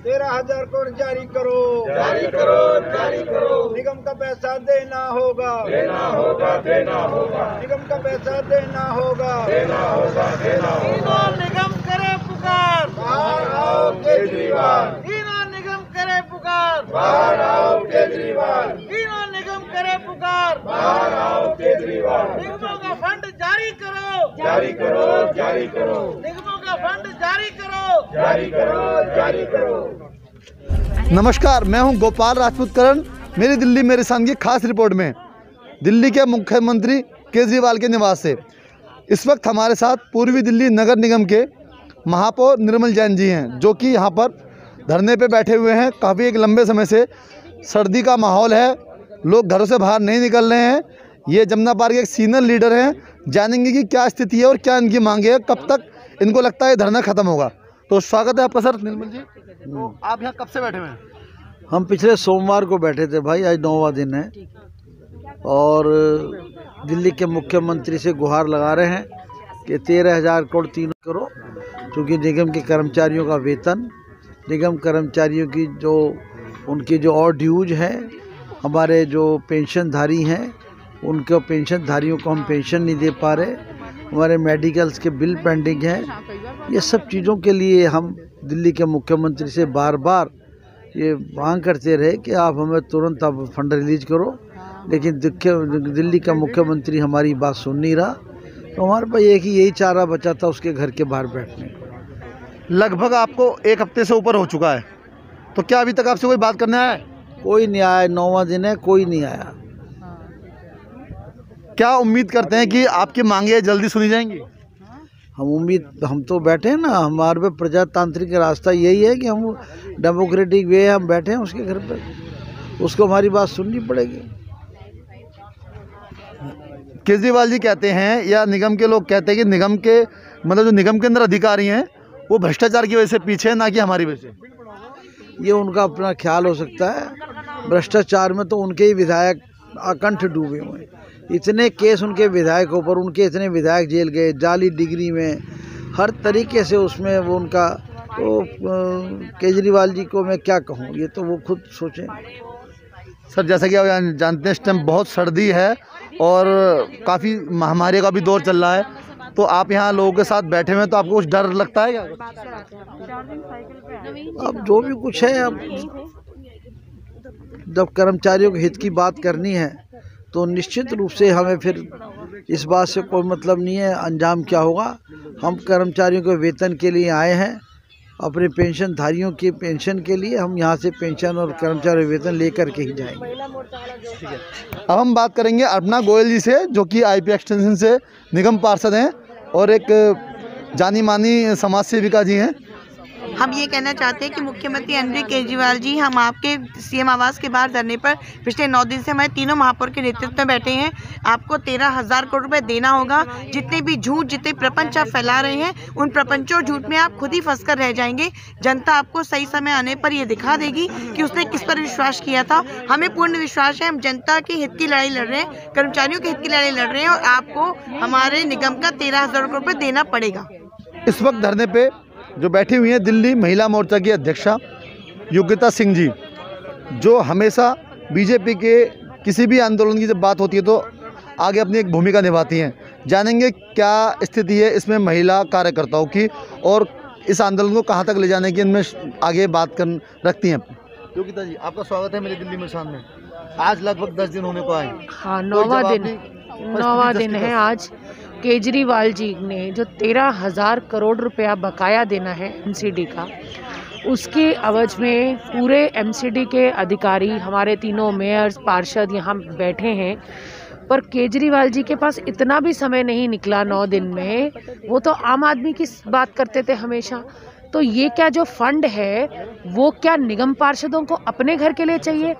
13,000 करोड़ जारी करो, जारी करो, जारी करो। निगम का पैसा देना होगा, देना होगा, देना होगा, निगम का पैसा देना होगा, देना होगा, देना होगा। तीनों निगम करे पुकार, बाहर आओ केजरीवाल, तीनों निगम करे पुकार, बाहर आओ केजरीवाल, तीनों निगम करे पुकार, बाहर आओ केजरीवाल। निगमों का फंड जारी करो, जारी करो, जारी करो, निगमों का फंड जारी करो, जारी करो, जारी करो। नमस्कार, मैं हूं गोपाल राजपूत करण। मेरी दिल्ली मेरे साथ की खास रिपोर्ट में दिल्ली के मुख्यमंत्री केजरीवाल के निवास से इस वक्त हमारे साथ पूर्वी दिल्ली नगर निगम के महापौर निर्मल जैन जी हैं, जो कि यहां पर धरने पे बैठे हुए हैं। काफ़ी एक लंबे समय से सर्दी का माहौल है, लोग घरों से बाहर नहीं निकल रहे हैं। ये जमुना पार्क के एक सीनियर लीडर हैं, जानेंगे कि क्या स्थिति है और क्या इनकी मांगे है, कब तक इनको लगता है धरना खत्म होगा। तो स्वागत है आपका सर निर्मल जी। तो आप यहाँ कब से बैठे हुए हैं? हम पिछले सोमवार को बैठे थे भाई, आज 9वां दिन है और दिल्ली के मुख्यमंत्री से गुहार लगा रहे हैं कि 13,000 करोड़ 3 करो, क्योंकि निगम के कर्मचारियों का वेतन, निगम कर्मचारियों की जो उनके जो और ड्यूज हैं, हमारे जो पेंशनधारी हैं उनके पेंशनधारियों को हम पेंशन नहीं दे पा रहे, हमारे मेडिकल्स के बिल पेंडिंग हैं। ये सब चीज़ों के लिए हम दिल्ली के मुख्यमंत्री से बार बार ये मांग करते रहे कि आप हमें तुरंत आप फंड रिलीज करो, लेकिन दिल्ली का मुख्यमंत्री हमारी बात सुन नहीं रहा। तो हमारे पास एक ही यही चारा बचा था, उसके घर के बाहर बैठने को। लगभग आपको एक हफ्ते से ऊपर हो चुका है, तो क्या अभी तक आपसे कोई बात करने आया है? कोई नहीं आया, 9वां दिन है, कोई नहीं आया। क्या उम्मीद करते हैं कि आपकी मांगे जल्दी सुनी जाएंगी? हम तो बैठे हैं ना, हमारे पे प्रजातांत्रिक रास्ता यही है कि हम डेमोक्रेटिक वे हम बैठे हैं उसके घर पर, उसको हमारी बात सुननी पड़ेगी। केजरीवाल जी कहते हैं या निगम के लोग कहते हैं कि निगम के मतलब जो निगम के अंदर अधिकारी हैं वो भ्रष्टाचार की वजह से पीछे है, ना कि हमारी वजह से। ये उनका अपना ख्याल हो सकता है। भ्रष्टाचार में तो उनके ही विधायक अकंठ डूबे हुए हैं, इतने केस उनके विधायकों पर, उनके इतने विधायक जेल गए, जाली डिग्री में, हर तरीके से उसमें वो उनका। तो केजरीवाल जी को मैं क्या कहूँ, ये तो वो खुद सोचें। सर, जैसा कि आप जानते हैं इस टाइम बहुत सर्दी है और काफ़ी महामारी का भी दौर चल रहा है, तो आप यहाँ लोगों के साथ बैठे हुए हैं, तो आपको कुछ डर लगता है क्या? अब जो भी कुछ है, अब जब कर्मचारियों के हित की बात करनी है तो निश्चित रूप से हमें फिर इस बात से कोई मतलब नहीं है अंजाम क्या होगा। हम कर्मचारियों के वेतन के लिए आए हैं, अपने पेंशनधारियों की पेंशन के लिए हम यहाँ से पेंशन और कर्मचारी वेतन लेकर के ही जाएंगे। ठीक है, अब हम बात करेंगे अर्पणा गोयल जी से, जो कि आईपी एक्सटेंशन से निगम पार्षद हैं और एक जानी मानी समाज सेविका जी हैं। हम ये कहना चाहते हैं कि मुख्यमंत्री अरविंद केजरीवाल जी, हम आपके सीएम आवास के बाहर धरने पर पिछले 9 दिन से हमारे तीनों महापौर के नेतृत्व में बैठे हैं। आपको 13,000 करोड़ रुपए देना होगा। जितने भी झूठ, जितने प्रपंच आप फैला रहे हैं, उन प्रपंचों और झूठ में आप खुद ही फंस कर रह जाएंगे। जनता आपको सही समय आने पर ये दिखा देगी कि उसने किस पर विश्वास किया था। हमें पूर्ण विश्वास है, हम जनता के हित की लड़ाई लड़ रहे हैं, कर्मचारियों के हित की लड़ाई लड़ रहे हैं और आपको हमारे निगम का 13,000 करोड़ रुपये देना पड़ेगा। इस वक्त धरने पे जो बैठी हुई हैं दिल्ली महिला मोर्चा की अध्यक्षा योगिता सिंह जी, जो हमेशा बीजेपी के किसी भी आंदोलन की जब बात होती है तो आगे अपनी एक भूमिका निभाती हैं। जानेंगे क्या स्थिति है इसमें महिला कार्यकर्ताओं की और इस आंदोलन को कहां तक ले जाने की इनमें आगे बात कर रखती हैं। योगिता जी, आपका स्वागत है मेरे दिल्ली में सामने। आज लगभग 10 दिन होने को आए। हाँ, 9वां दिन है आज। केजरीवाल जी ने जो 13,000 करोड़ रुपया बकाया देना है एमसीडी का, उसके अवज में पूरे एमसीडी के अधिकारी, हमारे तीनों मेयर्स, पार्षद यहाँ बैठे हैं, पर केजरीवाल जी के पास इतना भी समय नहीं निकला 9 दिन में। वो तो आम आदमी की बात करते थे हमेशा। तो ये क्या जो फंड है वो क्या निगम पार्षदों को अपने घर के लिए चाहिए?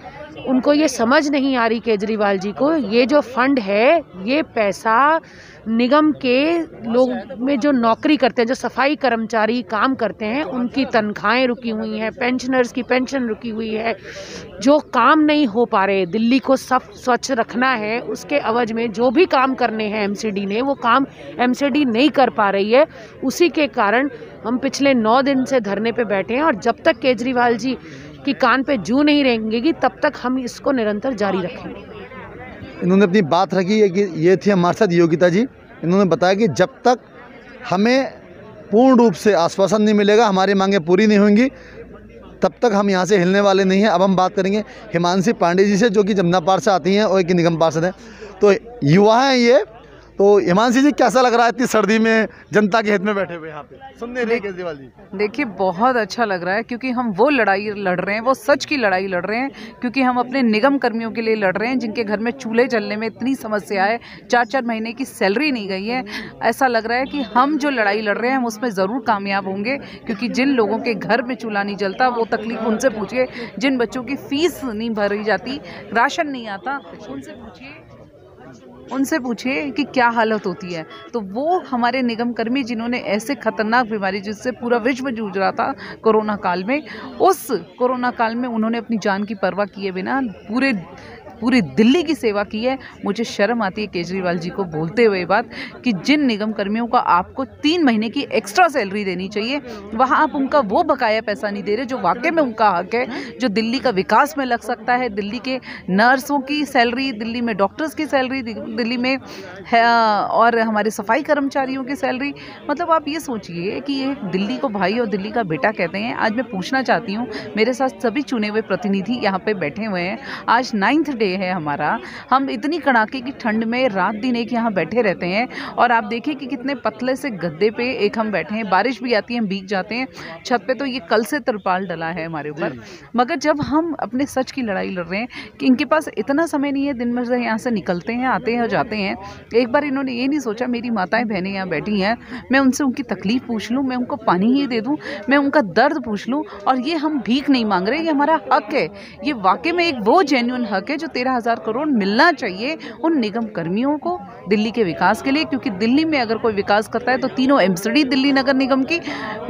उनको ये समझ नहीं आ रही केजरीवाल जी को, ये जो फंड है ये पैसा निगम के लोग में जो नौकरी करते हैं, जो सफाई कर्मचारी काम करते हैं, उनकी तनख्वाहें रुकी हुई हैं, पेंशनर्स की पेंशन रुकी हुई है, जो काम नहीं हो पा रहे, दिल्ली को स्वच्छ रखना है, उसके अवज में जो भी काम करने हैं एमसीडी ने, वो काम एमसीडी नहीं कर पा रही है। उसी के कारण हम पिछले 9 दिन से धरने पे बैठे हैं और जब तक केजरीवाल जी की कान पे जू नहीं रेंगेगी तब तक हम इसको निरंतर जारी रखेंगे। इन्होंने अपनी बात रखी है कि ये थी हमारे साथ योगिता जी। इन्होंने बताया कि जब तक हमें पूर्ण रूप से आश्वासन नहीं मिलेगा, हमारी मांगें पूरी नहीं होंगी, तब तक हम यहाँ से हिलने वाले नहीं हैं। अब हम बात करेंगे हिमांशी पांडे जी से, जो कि जमुना पार से आती हैं और एक निगम पार्षद हैं, तो युवा हैं ये। तो हिमांशी जी, कैसा लग रहा है इतनी सर्दी में जनता के हित में बैठे हुए यहाँ पे सुनने रहे केजरीवाल जी? देखिए, बहुत अच्छा लग रहा है क्योंकि हम वो लड़ाई लड़ रहे हैं, वो सच की लड़ाई लड़ रहे हैं, क्योंकि हम अपने निगम कर्मियों के लिए लड़ रहे हैं जिनके घर में चूल्हे जलने में इतनी समस्या है, 4-4 महीने की सैलरी नहीं गई है। ऐसा लग रहा है कि हम जो लड़ाई लड़ रहे हैं हम उसमें ज़रूर कामयाब होंगे, क्योंकि जिन लोगों के घर में चूल्हा नहीं जलता वो तकलीफ उनसे पूछिए, जिन बच्चों की फीस नहीं भरी जाती, राशन नहीं आता, उनसे पूछिए कि क्या हालत होती है। तो वो हमारे निगम कर्मी जिन्होंने ऐसे खतरनाक बीमारी जिससे पूरा विश्व जूझ रहा था कोरोना काल में, उस कोरोना काल में उन्होंने अपनी जान की परवाह किए बिना पूरी दिल्ली की सेवा की है। मुझे शर्म आती है केजरीवाल जी को बोलते हुए बात कि जिन निगम कर्मियों का आपको 3 महीने की एक्स्ट्रा सैलरी देनी चाहिए, वहाँ आप उनका वो बकाया पैसा नहीं दे रहे जो वाकई में उनका हक है, जो दिल्ली का विकास में लग सकता है। दिल्ली के नर्सों की सैलरी, दिल्ली में डॉक्टर्स की सैलरी, दिल्ली में है, और हमारे सफाई कर्मचारियों की सैलरी। मतलब आप ये सोचिए कि ये दिल्ली को भाई और दिल्ली का बेटा कहते हैं। आज मैं पूछना चाहती हूँ, मेरे साथ सभी चुने हुए प्रतिनिधि यहाँ पे बैठे हुए हैं, आज 9th डे है हमारा, हम इतनी कड़ाके की ठंड में रात दिन एक यहाँ बैठे रहते हैं और आप देखिए कि कितने पतले से गद्दे पे एक हम बैठे हैं, बारिश भी आती है, हम भीग जाते हैं छत पे, तो ये कल से तिरपाल डला है हमारे ऊपर। मगर जब हम अपने सच की लड़ाई लड़ रहे हैं कि इनके पास इतना समय नहीं है, दिन में से यहाँ से निकलते हैं, आते हैं और जाते हैं। एक बार इन्होंने ये नहीं सोचा मेरी माताएं बहनें यहाँ बैठी हैं, मैं उनसे उनकी तकलीफ पूछ लूँ, मैं उनको पानी ही दे दूँ, मैं उनका दर्द पूछ लूँ। और ये हम भीख नहीं मांग रहे, ये हमारा हक है, ये वाकई में एक वो जेन्युइन हक है जो 13,000 करोड़ मिलना चाहिए उन निगम कर्मियों को दिल्ली के विकास के लिए। क्योंकि दिल्ली में अगर कोई विकास करता है तो तीनों एमसीडी दिल्ली नगर निगम की,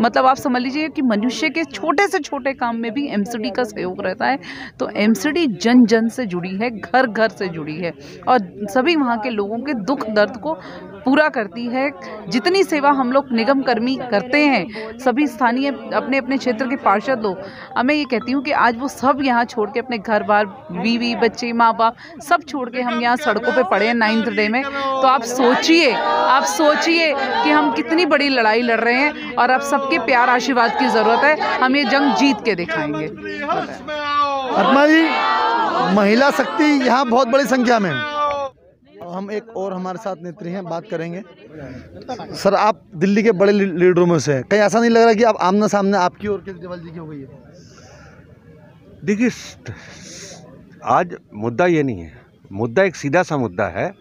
मतलब आप समझ लीजिए कि मनुष्य के छोटे से छोटे काम में भी एमसीडी का सहयोग रहता है। तो एमसीडी जन जन से जुड़ी है, घर घर से जुड़ी है और सभी वहाँ के लोगों के दुख दर्द को पूरा करती है। जितनी सेवा हम लोग निगम कर्मी करते हैं, सभी स्थानीय अपने अपने क्षेत्र के पार्षद लोग, मैं ये कहती हूँ कि आज वो सब यहाँ छोड़ के अपने घर बार, बीवी बच्चे, माँ बाप सब छोड़ के हम यहाँ सड़कों पे पड़े हैं 9th डे में। तो आप सोचिए कि हम कितनी बड़ी लड़ाई लड़ रहे हैं और अब सबके प्यार आशीर्वाद की ज़रूरत है। हम ये जंग जीत के दिखाएंगे। पद्मा जी, महिला शक्ति यहाँ बहुत बड़ी संख्या में। हम एक और हमारे साथ नेत्री हैं, बात करेंगे। सर, आप दिल्ली के बड़े लीडरों में से हैं, कहीं ऐसा नहीं लग रहा कि आप आमना सामने आपकी और केजरीवाल जी की हो गई है? देखिए, आज मुद्दा ये नहीं है, मुद्दा एक सीधा सा मुद्दा है।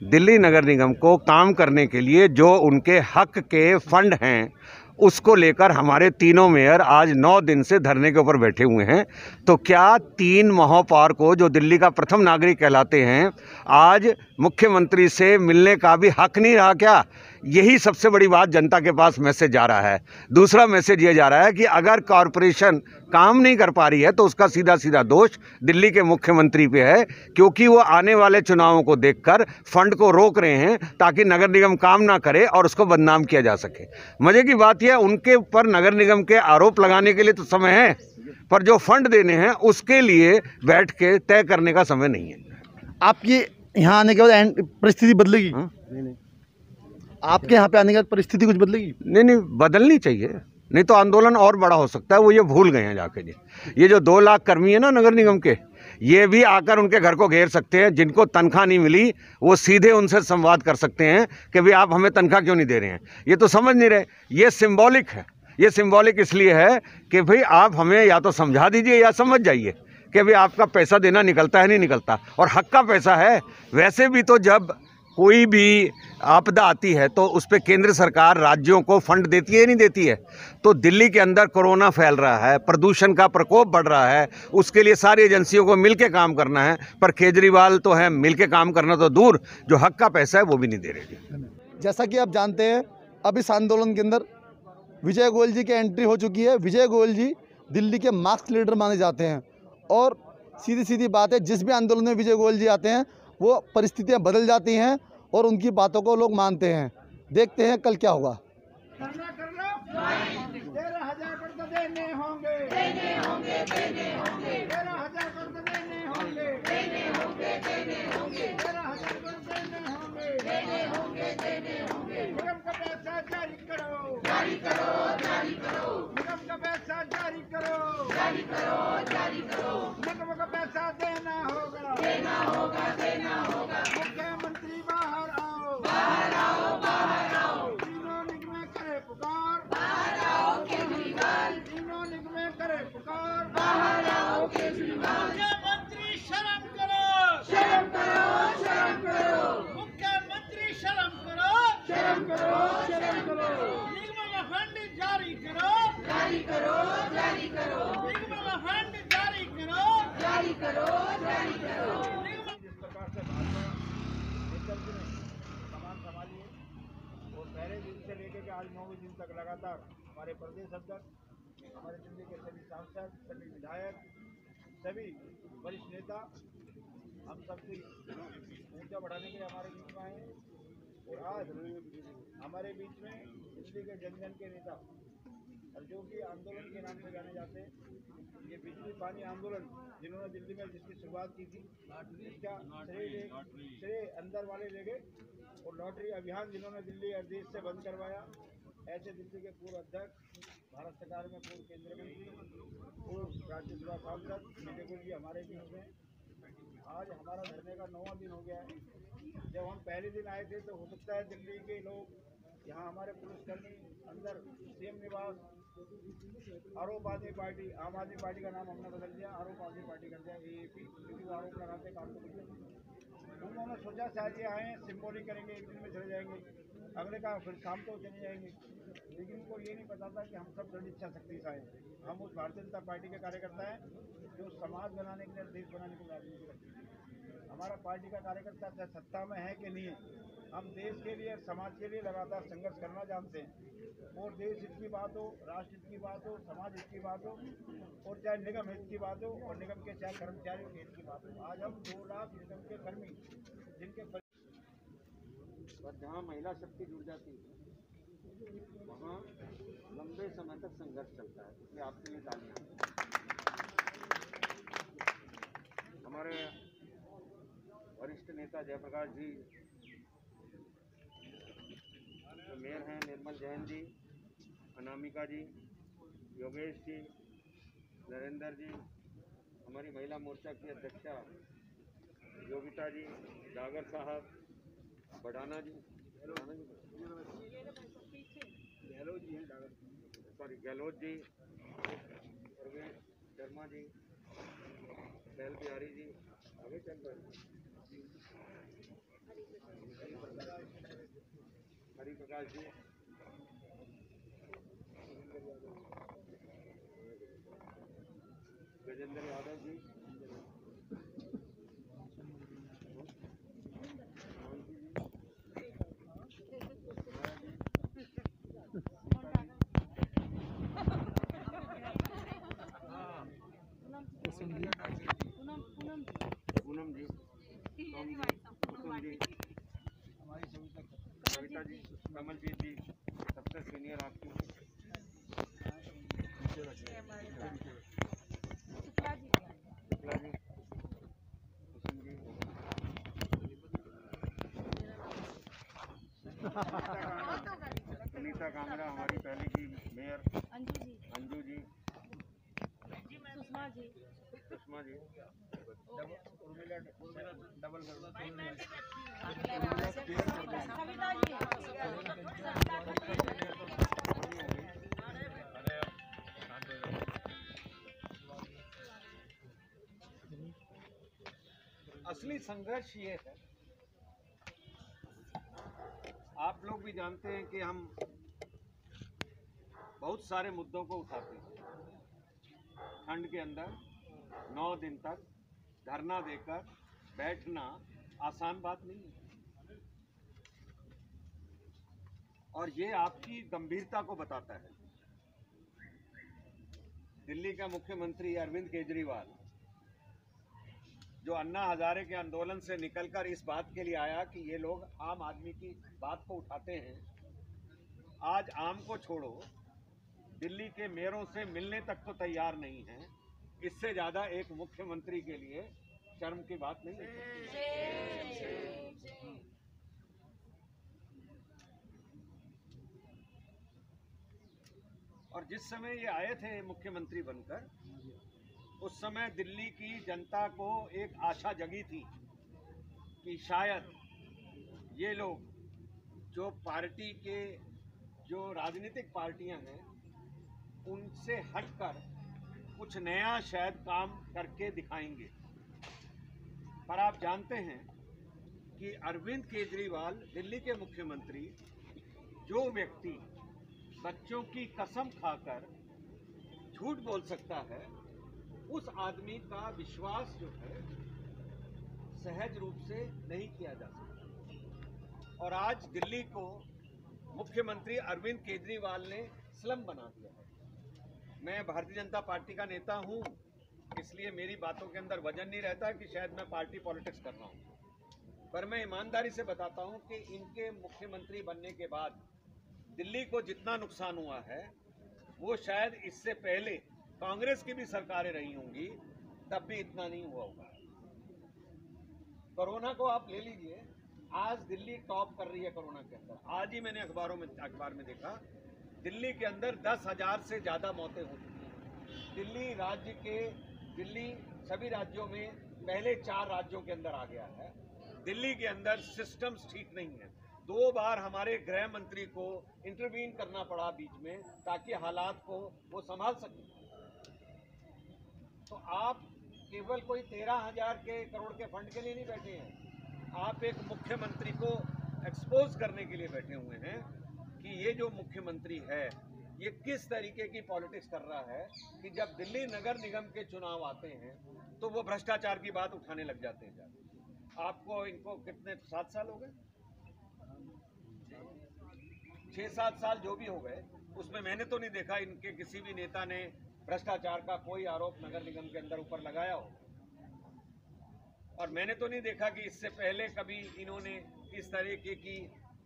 दिल्ली नगर निगम को काम करने के लिए जो उनके हक के फंड हैं, उसको लेकर हमारे तीनों मेयर आज 9 दिन से धरने के ऊपर बैठे हुए हैं। तो क्या 3 महापौर को, जो दिल्ली का प्रथम नागरिक कहलाते हैं, आज मुख्यमंत्री से मिलने का भी हक नहीं रहा क्या? यही सबसे बड़ी बात जनता के पास मैसेज जा रहा है। दूसरा मैसेज ये जा रहा है कि अगर कॉरपोरेशन काम नहीं कर पा रही है तो उसका सीधा सीधा दोष दिल्ली के मुख्यमंत्री पे है, क्योंकि वो आने वाले चुनावों को देखकर फंड को रोक रहे हैं ताकि नगर निगम काम ना करे और उसको बदनाम किया जा सके। मजे की बात यह है, उनके ऊपर नगर निगम के आरोप लगाने के लिए तो समय है, पर जो फंड देने हैं उसके लिए बैठ के तय करने का समय नहीं है। आपकी यहाँ आने के बाद परिस्थिति बदलेगी? नहीं, आपके यहाँ पे आने के बाद परिस्थिति कुछ बदलेगी? नहीं, बदलनी चाहिए, नहीं तो आंदोलन और बड़ा हो सकता है। वो ये भूल गए हैं जाके ये जो 2 लाख कर्मी है ना नगर निगम के, ये भी आकर उनके घर को घेर सकते हैं। जिनको तनख्वाह नहीं मिली वो सीधे उनसे संवाद कर सकते हैं कि भाई आप हमें तनख्वाह क्यों नहीं दे रहे हैं। ये तो समझ नहीं रहे। ये सिंबॉलिक है, ये सिंबॉलिक इसलिए है कि भाई आप हमें या तो समझा दीजिए या समझ जाइए कि भाई आपका पैसा देना निकलता है नहीं निकलता, और हक का पैसा है। वैसे भी तो जब कोई भी आपदा आती है तो उस पर केंद्र सरकार राज्यों को फंड देती है, नहीं देती है। तो दिल्ली के अंदर कोरोना फैल रहा है, प्रदूषण का प्रकोप बढ़ रहा है, उसके लिए सारी एजेंसियों को मिलके काम करना है। पर केजरीवाल तो है मिलके काम करना तो दूर, जो हक का पैसा है वो भी नहीं दे रहे। जैसा कि आप जानते हैं, अब इस आंदोलन के अंदर विजय गोयल जी की एंट्री हो चुकी है। विजय गोयल जी दिल्ली के मार्क्स लीडर माने जाते हैं और सीधी सीधी बात है, जिस भी आंदोलन में विजय गोयल जी आते हैं वो परिस्थितियां बदल जाती हैं और उनकी बातों को लोग मानते हैं। देखते हैं कल क्या होगा। 13,000 करोड़ तो देने होंगे 13,000 करोड़ तो देने होंगे 13,000 करोड़ देने होंगे। निगम का पैसा जारी करो निगम का पैसा जारी करो निगम का पैसा देना होगा मुख्यमंत्री बाहर आओ तीनों निगमें करे पुकार तीनों निगमें करे पुकार मुख्यमंत्री शर्म करो मुख्यमंत्री शर्म करो निगम का फंड जारी करो निगम का फंड जारी करो सामान संभालिए। और पहले दिन से लेकर के आज 9वें दिन तक लगातार हमारे प्रदेश अध्यक्ष, हमारे दिल्ली के सभी सांसद, सभी विधायक, सभी वरिष्ठ नेता हम सबकी ऊर्जा बढ़ाने के लिए हमारे बीच में आए हैं। और आज हमारे बीच में दिल्ली के जन जन के नेता और जो कि आंदोलन के नाम से जाने जाते हैं, ये बिजली पानी आंदोलन जिन्होंने दिल्ली में जिसकी शुरुआत की थी, इसका श्रेय अंदर वाले ले गए। और लॉटरी अभियान जिन्होंने दिल्ली और देश से बंद करवाया, ऐसे दिल्ली के पूर्व अध्यक्ष, भारत सरकार में पूर्व केंद्रीय मंत्री, पूर्व राज्यसभा सांसद विजय गोयल जी हमारे बीच में। आज हमारा धरने का 9वां दिन हो गया है। जब हम पहले दिन आए थे तो हो सकता है दिल्ली के लोग, यहाँ हमारे पुलिसकर्मी अंदर सीएम निवास, आरोप आदमी पार्टी, आम आदमी पार्टी का नाम हमने बदल दिया, आरोप आदमी पार्टी कर दिया AAP, क्योंकि वो आरोप लगाते काम को बदल। उन्होंने सोचा शायद ये आए सिंबॉलिक करेंगे, एक दिन में चले जाएंगे, अगले का फिर शाम को चले जाएंगे। लेकिन उनको ये नहीं पता था कि हम सब दृढ़ इच्छा शक्ति से आए। हम उस भारतीय जनता पार्टी के कार्यकर्ता हैं जो समाज बनाने के लिए, देश बनाने के लिए राजनीति करते हैं। हमारा पार्टी का कार्यकर्ता चाहे सत्ता में है कि नहीं है, हम देश के लिए, समाज के लिए लगातार संघर्ष करना जानते हैं। और देश हित की बात हो, राष्ट्र हित की बात हो, समाज हित की बात हो, और चाहे निगम हित की बात हो, और निगम के चाहे कर्मचारियों के हित की बात हो। आज हम 2 लाख निगम के कर्मी जिनके पर जहाँ महिला शक्ति जुड़ जाती है वहाँ लंबे समय तक संघर्ष चलता है। इसलिए आपके लिए तालियां। हमारे वरिष्ठ नेता जयप्रकाश जी, मेयर हैं निर्मल जैन जी, अनामिका जी, योगेश जी, नरेंद्र जी, हमारी महिला मोर्चा की अध्यक्षा योगिता जी, डागर साहब, बढ़ाना जी, गहलोत जी, परवेश शर्मा जी, बैल बिहारी जी, आगे चल रहे हरि प्रकाश जी, गजेंद्र यादव जी, पूनम जी, कुसुम जी, हमारी सविता जी, कमलजीत जी, सबसे सीनियर आपकी शुक्ला जी, कुसुम जी, सुनीता कांगड़ा, हमारी पहले की मेयर अंजू जी, सुषमा जी, डबल असली संघर्ष ये है आप लोग भी जानते हैं कि हम बहुत सारे मुद्दों को उठाते हैं। ठंड के अंदर 9 दिन तक धरना देकर बैठना आसान बात नहीं है, और ये आपकी गंभीरता को बताता है। दिल्ली का मुख्यमंत्री अरविंद केजरीवाल जो अन्ना हजारे के आंदोलन से निकलकर इस बात के लिए आया कि ये लोग आम आदमी की बात को उठाते हैं, आज आम को छोड़ो दिल्ली के मेयरों से मिलने तक तो तैयार नहीं है। इससे ज्यादा एक मुख्यमंत्री के लिए शर्म की बात नहीं है। और जिस समय ये आए थे मुख्यमंत्री बनकर, उस समय दिल्ली की जनता को एक आशा जगी थी कि शायद ये लोग जो पार्टी के जो राजनीतिक पार्टियां हैं उनसे हटकर कुछ नया शायद काम करके दिखाएंगे। पर आप जानते हैं कि अरविंद केजरीवाल दिल्ली के मुख्यमंत्री, जो व्यक्ति बच्चों की कसम खाकर झूठ बोल सकता है, उस आदमी का विश्वास जो है सहज रूप से नहीं किया जा सकता। और आज दिल्ली को मुख्यमंत्री अरविंद केजरीवाल ने स्लम बना दिया है। मैं भारतीय जनता पार्टी का नेता हूं, इसलिए मेरी बातों के अंदर वजन नहीं रहता कि शायद मैं पार्टी पॉलिटिक्स कर रहा हूं, पर मैं ईमानदारी से बताता हूं कि इनके मुख्यमंत्री बनने के बाद दिल्ली को जितना नुकसान हुआ है वो शायद इससे पहले कांग्रेस की भी सरकारें रही होंगी तब भी इतना नहीं हुआ होगा। कोरोना को आप ले लीजिए, आज दिल्ली टॉप कर रही है कोरोना के अंदर। आज ही मैंने अखबार में देखा, दिल्ली के अंदर 10,000 से ज़्यादा मौतें हो चुकी हैं। दिल्ली सभी राज्यों में पहले 4 राज्यों के अंदर आ गया है। दिल्ली के अंदर सिस्टम्स ठीक नहीं है। 2 बार हमारे गृह मंत्री को इंटरवीन करना पड़ा बीच में ताकि हालात को वो संभाल सके। तो आप केवल कोई 13,000 करोड़ के फंड के लिए नहीं बैठे हैं, आप एक मुख्यमंत्री को एक्सपोज करने के लिए बैठे हुए हैं कि ये जो मुख्यमंत्री है ये किस तरीके की पॉलिटिक्स कर रहा है कि जब दिल्ली नगर निगम के चुनाव आते हैं तो वो भ्रष्टाचार की बात उठाने लग जाते हैं। आपको इनको कितने 7 साल हो गए, 6-7 साल जो भी हो गए, उसमें मैंने तो नहीं देखा इनके किसी भी नेता ने भ्रष्टाचार का कोई आरोप नगर निगम के अंदर ऊपर लगाया हो। और मैंने तो नहीं देखा कि इससे पहले कभी इन्होंने इस तरीके की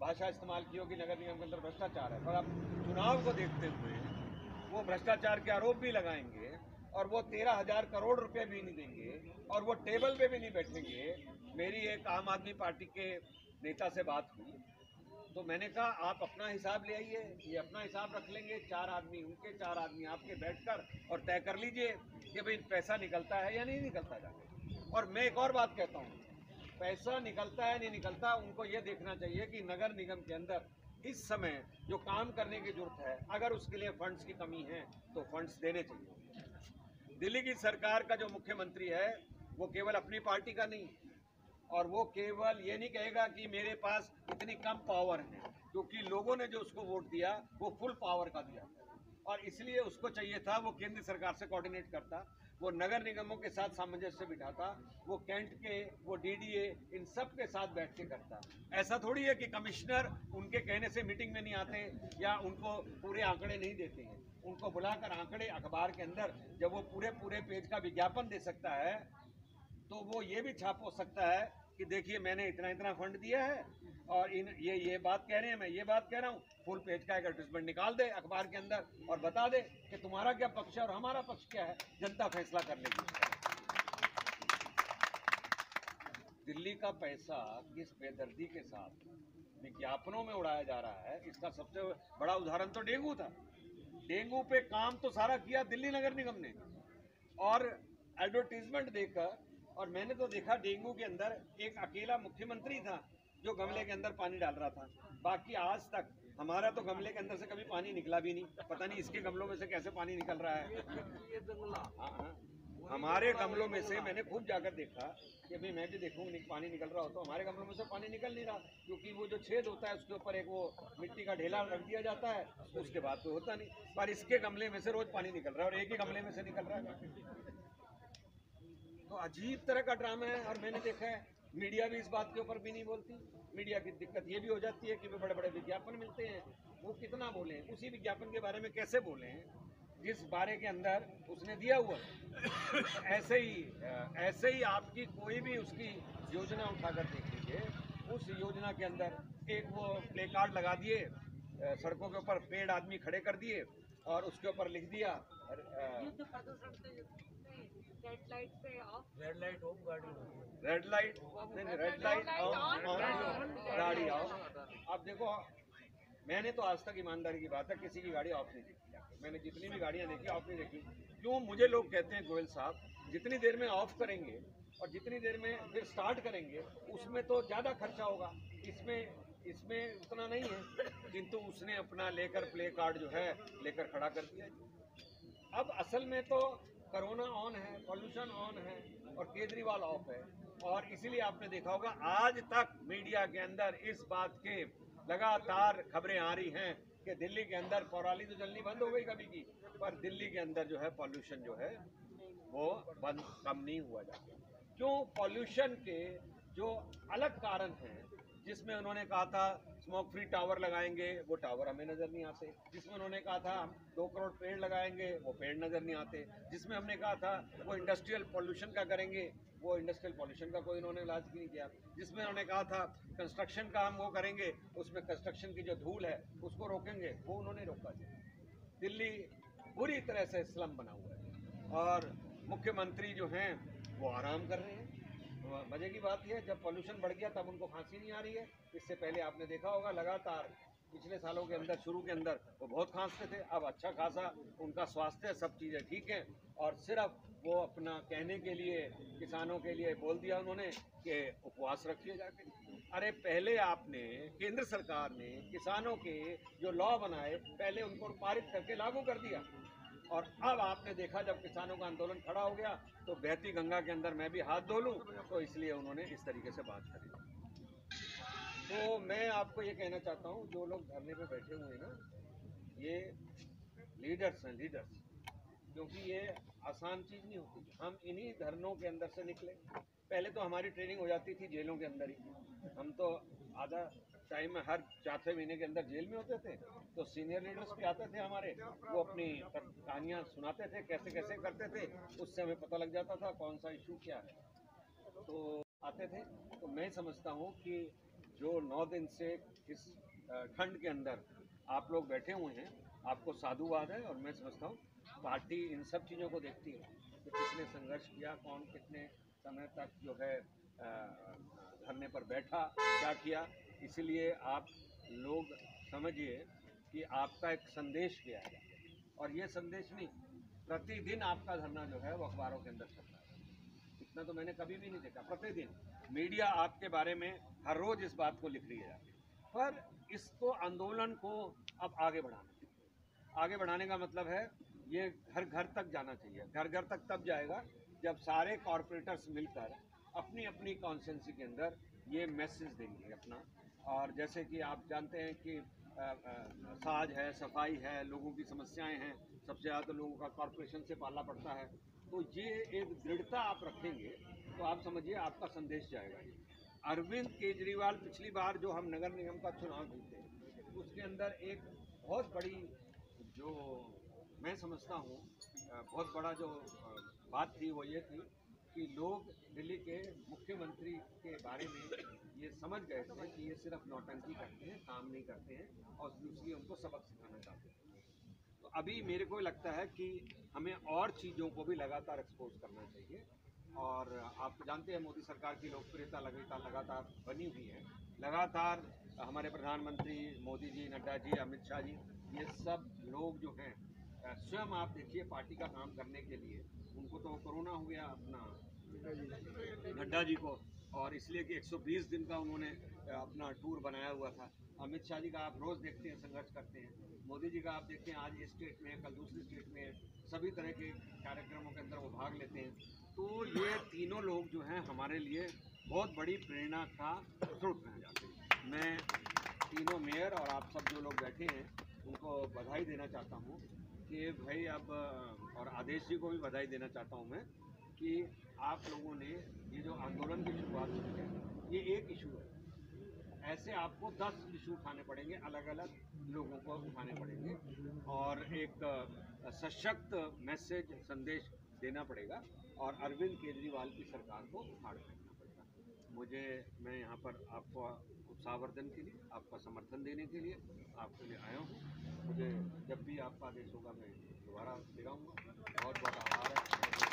भाषा इस्तेमाल की हो कि नगर निगम के अंदर भ्रष्टाचार है। पर अब चुनाव को देखते हुए वो भ्रष्टाचार के आरोप भी लगाएंगे और वो 13,000 करोड़ रुपए भी नहीं देंगे और वो टेबल पे भी नहीं बैठेंगे। मेरी एक आम आदमी पार्टी के नेता से बात हुई तो मैंने कहा आप अपना हिसाब ले आइए, ये अपना हिसाब रख लेंगे, 4 आदमी उनके 4 आदमी आपके बैठकर और तय कर लीजिए कि भाई पैसा निकलता है या नहीं निकलता जाके। और मैं एक और बात कहता हूँ, पैसा निकलता है नहीं निकलता, उनको ये देखना चाहिए कि नगर निगम के अंदर इस समय जो काम करने की जरूरत है, अगर उसके लिए फंड्स की कमी है तो फंड्स देने चाहिए। दिल्ली की सरकार का जो मुख्यमंत्री है वो केवल अपनी पार्टी का नहीं, और वो केवल ये नहीं कहेगा कि मेरे पास इतनी कम पावर है, क्योंकि लोगों ने जो उसको वोट दिया वो फुल पावर का दिया और इसलिए उसको चाहिए था वो केंद्र सरकार से कोऑर्डिनेट करता, वो नगर निगमों के साथ सामंजस्य बिठाता, वो कैंट के, वो डीडीए, इन सब के साथ बैठ के करता। ऐसा थोड़ी है कि कमिश्नर उनके कहने से मीटिंग में नहीं आते या उनको पूरे आंकड़े नहीं देते हैं। उनको बुलाकर आंकड़े अखबार के अंदर जब वो पूरे पेज का विज्ञापन दे सकता है तो वो ये भी छाप हो सकता है कि देखिए मैंने इतना फंड दिया है और ये बात कह रहे हैं, मैं ये बात कह रहा हूँ। फुल पेज का एक एडवर्टाइजमेंट निकाल दे अखबार के अंदर और बता दे कि तुम्हारा क्या पक्ष है और हमारा पक्ष क्या है, जनता फैसला कर लेगी। दिल्ली का पैसा किस बेदर्दी के साथ विज्ञापनों में उड़ाया जा रहा है, इसका सबसे बड़ा उदाहरण तो डेंगू था। डेंगू पे काम तो सारा किया दिल्ली नगर निगम ने और एडवर्टीजमेंट देकर, और मैंने तो देखा डेंगू के अंदर एक अकेला मुख्यमंत्री था जो गमले के अंदर पानी डाल रहा था। बाकी आज तक हमारा तो गमले के अंदर से कभी पानी निकला भी नहीं, पता नहीं इसके गमलों में से कैसे पानी निकल रहा है। हाँ, हमारे गमलों में से मैंने खूब जाकर देखा कि अभी मैं भी देखूँ पानी निकल रहा हो, तो हमारे गमलों में से पानी निकल नहीं रहा, क्योंकि वो जो छेद होता है उसके ऊपर एक वो मिट्टी का ढेला रख दिया जाता है, उसके बाद तो होता नहीं। पर इसके गमले में से रोज पानी निकल रहा है और एक ही गमले में से निकल रहा है। तो अजीब तरह का ड्रामा है। और मैंने देखा है मीडिया भी इस बात के ऊपर भी नहीं बोलती। मीडिया की दिक्कत ये भी हो जाती है कि वो बड़े बड़े विज्ञापन मिलते हैं, वो कितना बोले, उसी विज्ञापन के बारे में कैसे बोले जिस बारे के अंदर उसने दिया हुआ है। ऐसे ही आपकी कोई भी उसकी योजना उठाकर देख लीजिए, उस योजना के अंदर एक वो प्ले कार्ड लगा दिए, सड़कों के ऊपर पेड़ आदमी खड़े कर दिए और उसके ऊपर लिख दिया रेड लाइट ऑफ गाड़ी आओ। अब देखो, मैंने तो आज तक ईमानदारी की बात है किसी की गाड़ी ऑफ नहीं देखी। मैंने जितनी भी गाड़ियां देखी ऑफ नहीं देखी। क्यों? मुझे लोग कहते हैं गोयल साहब, जितनी देर में ऑफ करेंगे और जितनी देर में फिर स्टार्ट करेंगे उसमें तो ज़्यादा खर्चा होगा, इसमें उतना नहीं है। किंतु उसने अपना लेकर प्ले कार्ड जो है लेकर खड़ा कर दिया। अब असल में तो कोरोना ऑन है, पॉल्यूशन ऑन है और केजरीवाल ऑफ है। और इसीलिए आपने देखा होगा आज तक मीडिया के अंदर इस बात के लगातार खबरें आ रही हैं कि दिल्ली के अंदर पराली तो जलनी बंद हो गई कभी की, पर दिल्ली के अंदर जो है पॉल्यूशन जो है वो कम नहीं हुआ जाता। क्यों? पॉल्यूशन के जो अलग कारण हैं, जिसमें उन्होंने कहा था स्मोक फ्री टावर लगाएंगे, वो टावर हमें नज़र नहीं आते। जिसमें उन्होंने कहा था हम 2 करोड़ पेड़ लगाएंगे, वो पेड़ नज़र नहीं आते। जिसमें हमने कहा था वो इंडस्ट्रियल पॉल्यूशन का करेंगे, वो इंडस्ट्रियल पॉल्यूशन का कोई इन्होंने इलाज नहीं किया। जिसमें उन्होंने कहा था कंस्ट्रक्शन का हम वो करेंगे, उसमें कंस्ट्रक्शन की जो धूल है उसको रोकेंगे, वो उन्होंने रोका नहीं। दिल्ली पूरी तरह से स्लम बना हुआ है और मुख्यमंत्री जो हैं वो आराम कर रहे हैं। मजे की बात यह है, जब पॉल्यूशन बढ़ गया तब उनको खांसी नहीं आ रही है। इससे पहले आपने देखा होगा लगातार पिछले सालों के अंदर, शुरू के अंदर वो बहुत खांसते थे। अब अच्छा खासा उनका स्वास्थ्य, सब चीज़ें ठीक हैं और सिर्फ वो अपना कहने के लिए किसानों के लिए बोल दिया उन्होंने कि उपवास रखिए जाके। अरे पहले आपने, केंद्र सरकार ने किसानों के जो लॉ बनाए पहले उनको पारित करके लागू कर दिया और अब आपने देखा जब किसानों का आंदोलन खड़ा हो गया तो बहती गंगा के अंदर मैं भी हाथ धो लूं, तो इसलिए उन्होंने इस तरीके से बात करी। तो मैं आपको ये कहना चाहता हूँ, जो लोग धरने पे बैठे हुए हैं ना, ये लीडर्स हैं, लीडर्स, क्योंकि ये आसान चीज़ नहीं होती। हम इन्हीं धरनों के अंदर से निकले। पहले तो हमारी ट्रेनिंग हो जाती थी जेलों के अंदर ही। हम तो आधा टाइम में हर 4-6 महीने के अंदर जेल में होते थे, तो सीनियर लीडर्स भी आते थे हमारे, वो अपनी कहानियाँ सुनाते थे कैसे कैसे करते थे। उससे हमें पता लग जाता था कौन सा इशू क्या है, तो आते थे। तो मैं समझता हूँ कि जो 9 दिन से इस ठंड के अंदर आप लोग बैठे हुए हैं, आपको साधुवाद है। और मैं समझता हूँ पार्टी इन सब चीज़ों को देखती है कि किसने संघर्ष किया, कौन कितने समय तक जो है धरने पर बैठा, क्या किया। इसलिए आप लोग समझिए कि आपका एक संदेश गया है और ये संदेश नहीं, प्रतिदिन आपका धरना जो है वो अखबारों के अंदर चल रहा है। इतना तो मैंने कभी भी नहीं देखा। प्रतिदिन मीडिया आपके बारे में हर रोज़ इस बात को लिख रही है, पर इसको आंदोलन को अब आगे बढ़ाना चाहिए। आगे बढ़ाने का मतलब है ये घर घर तक जाना चाहिए। घर घर तक तब जाएगा जब सारे कॉरपोरेटर्स मिलकर अपनी अपनी कॉन्स्टिट्यूंसी के अंदर ये मैसेज देंगे अपना। और जैसे कि आप जानते हैं कि साज है, सफाई है, लोगों की समस्याएं हैं, सबसे ज़्यादा तो लोगों का कॉरपोरेशन से पालना पड़ता है। तो ये एक दृढ़ता आप रखेंगे तो आप समझिए आपका संदेश जाएगा। अरविंद केजरीवाल पिछली बार जो हम नगर निगम का चुनाव जीते, उसके अंदर एक बहुत बड़ी, जो मैं समझता हूँ बहुत बड़ा जो बात थी वो ये थी कि लोग दिल्ली के मुख्यमंत्री के बारे में ये समझ गए थे कि ये सिर्फ नौटंकी करते हैं, काम नहीं करते हैं और इसलिए उनको सबक सिखाना चाहते हैं। तो अभी मेरे को लगता है कि हमें और चीज़ों को भी लगातार एक्सपोज करना चाहिए। और आप जानते हैं मोदी सरकार की लोकप्रियता लगातार बनी हुई है। लगातार हमारे प्रधानमंत्री मोदी जी, नड्डा जी, अमित शाह जी, ये सब लोग जो हैं स्वयं आप देखिए पार्टी का काम करने के लिए, उनको तो कोरोना हो गया अपना नड्डा जी को, और इसलिए कि 120 दिन का उन्होंने अपना टूर बनाया हुआ था। अमित शाह जी का आप रोज़ देखते हैं, संघर्ष करते हैं। मोदी जी का आप देखते हैं, आज इस स्टेट में, कल दूसरी स्टेट में, सभी तरह के कार्यक्रमों के अंदर वो भाग लेते हैं। तो ये तीनों लोग जो हैं हमारे लिए बहुत बड़ी प्रेरणा का स्रोत रह जाते हैं। मैं तीनों मेयर और आप सब जो लोग बैठे हैं उनको बधाई देना चाहता हूँ कि भाई अब, और आदेश जी को भी बधाई देना चाहता हूँ मैं कि आप लोगों ने ये जो आंदोलन की शुरुआत की है, ये एक इशू है। ऐसे आपको 10 इशू उठाने पड़ेंगे, अलग अलग लोगों को उठाने पड़ेंगे और एक सशक्त मैसेज, संदेश देना पड़ेगा और अरविंद केजरीवाल की सरकार को उखाड़ फेंकना पड़ेगा। मैं यहाँ पर आपको उत्साहवर्धन के लिए, आपका समर्थन देने के लिए आपके लिए आया हूँ। मुझे जब भी आपका आदेश होगा मैं दोबारा दिलाऊँगा। बहुत बहुत आभार है।